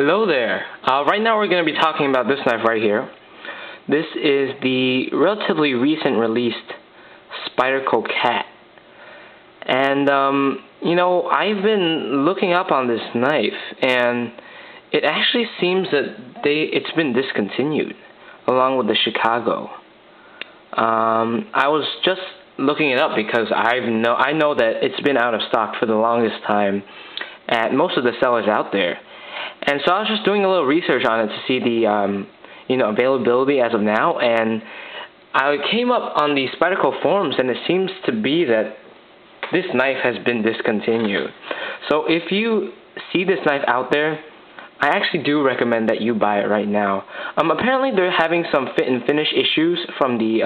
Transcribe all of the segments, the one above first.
Hello there. Right now we're going to be talking about this knife right here. This is the relatively recent released Spyderco Cat. And, I've been looking up on this knife, and it actually seems that it's been discontinued, along with the Chicago. I was just looking it up because I know that it's been out of stock for the longest time at most of the sellers out there. And so I was just doing a little research on it to see the availability as of now, and I came up on the Spyderco forums, and it seems to be that this knife has been discontinued. So if you see this knife out there, I actually do recommend that you buy it right now. Apparently they're having some fit and finish issues from the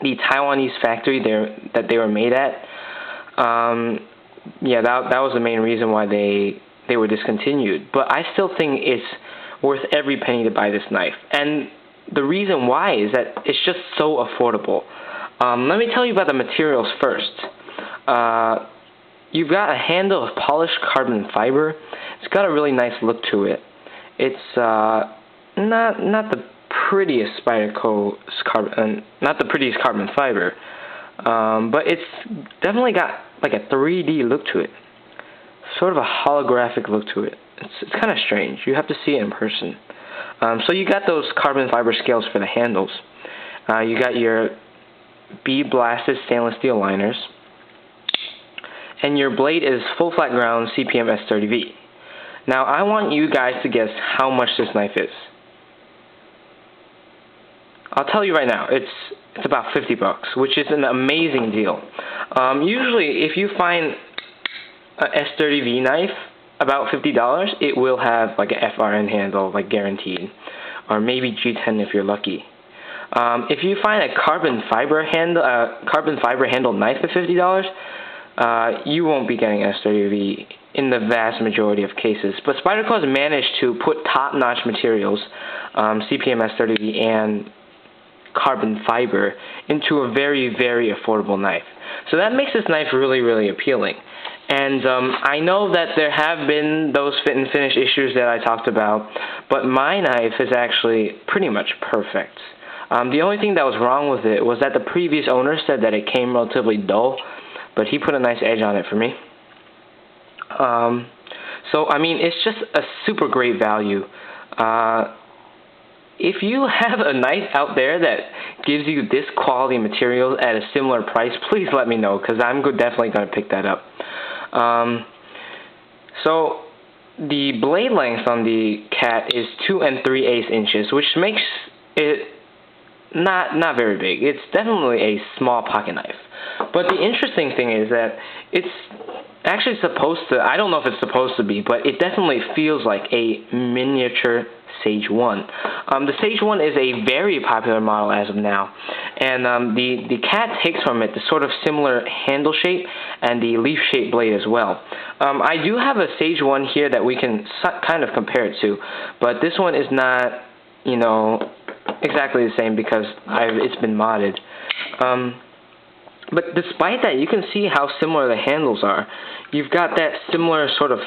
Taiwanese factory that they were made at. That was the main reason why they were discontinued. But I still think it's worth every penny to buy this knife. And the reason why is that it's just so affordable. Let me tell you about the materials first. You've got a handle of polished carbon fiber. It's got a really nice look to it. It's not the prettiest carbon fiber, but it's definitely got like a 3D look to it, sort of a holographic look to it. It's kind of strange. You have to see it in person. So you got those carbon fiber scales for the handles. You got your bead blasted stainless steel liners. And your blade is full flat ground CPM S30V. Now I want you guys to guess how much this knife is. I'll tell you right now, it's about $50, which is an amazing deal. Usually if you find an S30V knife about $50, it will have like an FRN handle, like guaranteed, or maybe G10 if you're lucky. If you find a carbon fiber handled knife at $50, you won't be getting S30V in the vast majority of cases. But Spyderco has managed to put top-notch materials, CPM S30V and carbon fiber, into a very, very affordable knife. So that makes this knife really, really appealing. And I know that there have been those fit and finish issues that I talked about, but my knife is actually pretty much perfect. The only thing that was wrong with it was that the previous owner said that it came relatively dull, but he put a nice edge on it for me. It's just a super great value. If you have a knife out there that gives you this quality material at a similar price, please let me know, because I'm definitely going to pick that up. So the blade length on the Cat is 2 3/8 inches, which makes it not very big. It's definitely a small pocket knife. But the interesting thing is that it's actually supposed to, I don't know if it's supposed to be, but it definitely feels like a miniature Sage 1. The Sage 1 is a very popular model as of now, and the Cat takes from it the sort of similar handle shape and the leaf-shaped blade as well. I do have a Sage 1 here that we can kind of compare it to, but this one is not, exactly the same because it's been modded. But despite that, you can see how similar the handles are. You've got that similar sort of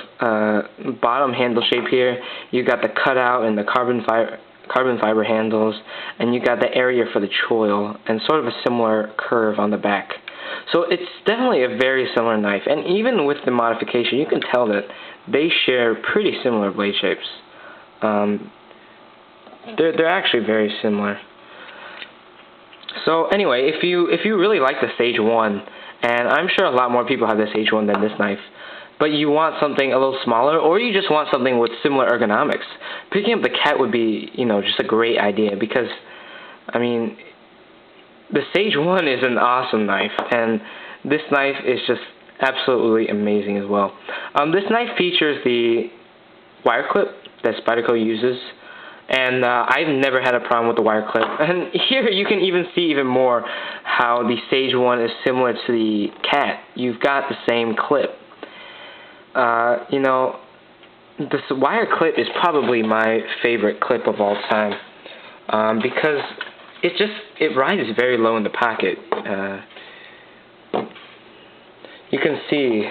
bottom handle shape here. You've got the cutout and the carbon fiber handles, and you got the area for the choil, and sort of a similar curve on the back. So it's definitely a very similar knife, and even with the modification, you can tell that they share pretty similar blade shapes. They're actually very similar. So anyway, if you really like the Sage 1, and I'm sure a lot more people have the Sage 1 than this knife, but you want something a little smaller, or you just want something with similar ergonomics, picking up the Cat would be, just a great idea, because, the Sage 1 is an awesome knife, and this knife is just absolutely amazing as well. This knife features the wire clip that Spyderco uses, and I've never had a problem with the wire clip. And here you can even see even more how the Sage 1 is similar to the Cat. You've got the same clip. This wire clip is probably my favorite clip of all time, because it rises very low in the pocket. You can see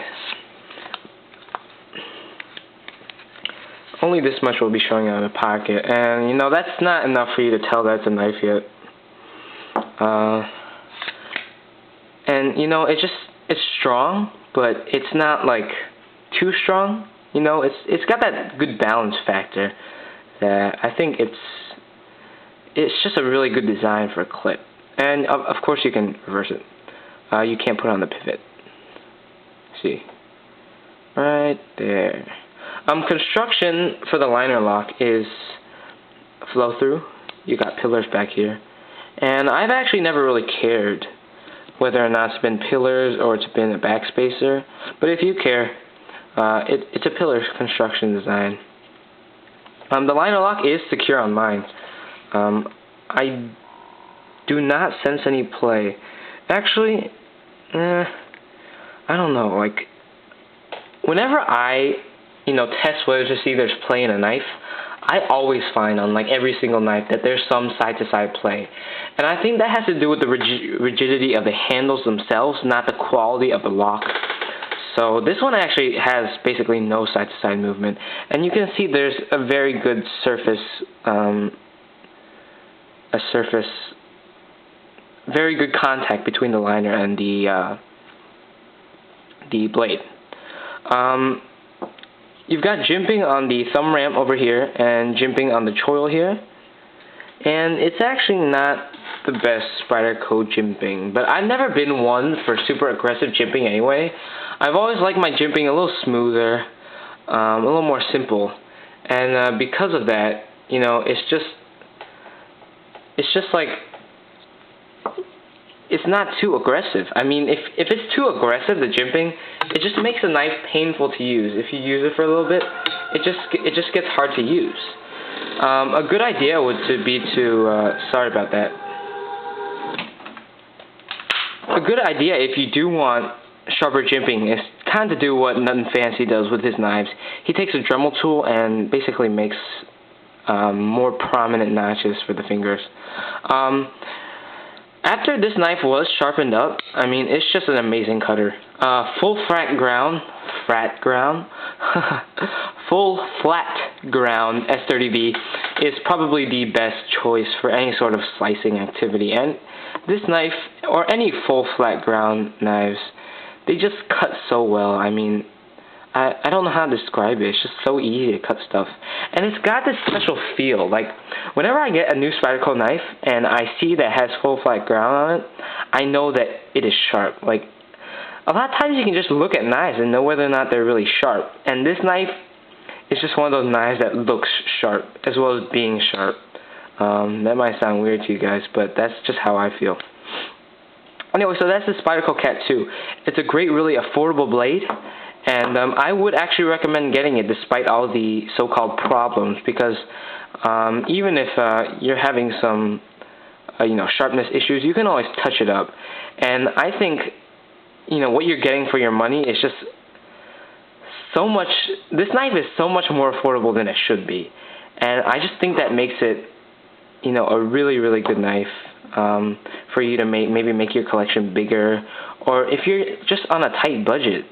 only this much will be showing out of the pocket, and you know that's not enough for you to tell that's a knife yet. And you know it's strong, but it's not like too strong. You know, it's got that good balance factor that I think it's just a really good design for a clip. And of course you can reverse it. You can't put it on the pivot. See, right there. Construction for the liner lock is flow through. You got pillars back here, and I've actually never really cared whether or not it's been pillars or it's been a backspacer. But if you care, it's a pillar construction design. The liner lock is secure on mine. I do not sense any play. Actually, I don't know. Like, whenever I, test whether to see there's play in a knife, I always find on like every single knife that there's some side-to-side play. And I think that has to do with the rigidity of the handles themselves, not the quality of the lock. So this one actually has basically no side-to-side movement. And you can see there's a very good very good contact between the liner and the blade. You've got jimping on the thumb ramp over here and jimping on the choil here. And it's actually not the best Spyderco jimping, but I've never been one for super aggressive jimping anyway. I've always liked my jimping a little smoother, a little more simple. And because of that, it's just like, it's not too aggressive. I mean, if it's too aggressive, the jimping, it just makes the knife painful to use. If you use it for a little bit, it just gets hard to use. A good idea would be to sorry about that. A good idea if you do want sharper jimping is kind of do what Nothing Fancy does with his knives. He takes a Dremel tool and basically makes more prominent notches for the fingers. After this knife was sharpened up, I mean, it's just an amazing cutter. Full flat ground S30V is probably the best choice for any sort of slicing activity. And this knife, or any full flat ground knives, they just cut so well. I mean, I don't know how to describe it. It's just so easy to cut stuff. And it's got this special feel. Like, whenever I get a new Spyderco knife and I see that it has full flat ground on it, I know that it is sharp. Like, a lot of times you can just look at knives and know whether or not they're really sharp. And this knife is just one of those knives that looks sharp, as well as being sharp. That might sound weird to you guys, but that's just how I feel. Anyway, so that's the Spyderco Cat 2. It's a great, really affordable blade. And I would actually recommend getting it despite all the so-called problems, because even if you're having some sharpness issues, you can always touch it up. And I think what you're getting for your money is just so much. This knife is so much more affordable than it should be, and I just think that makes it a really, really good knife for you to maybe make your collection bigger, or if you're just on a tight budget.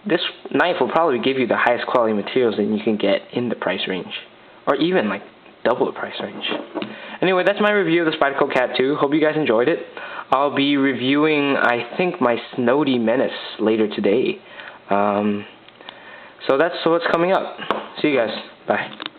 This knife will probably give you the highest quality materials that you can get in the price range, or even like double the price range. Anyway, that's my review of the Spyderco Cat 2. Hope you guys enjoyed it. I'll be reviewing, I think, my Snowdy Menace later today. So that's what's coming up. See you guys. Bye.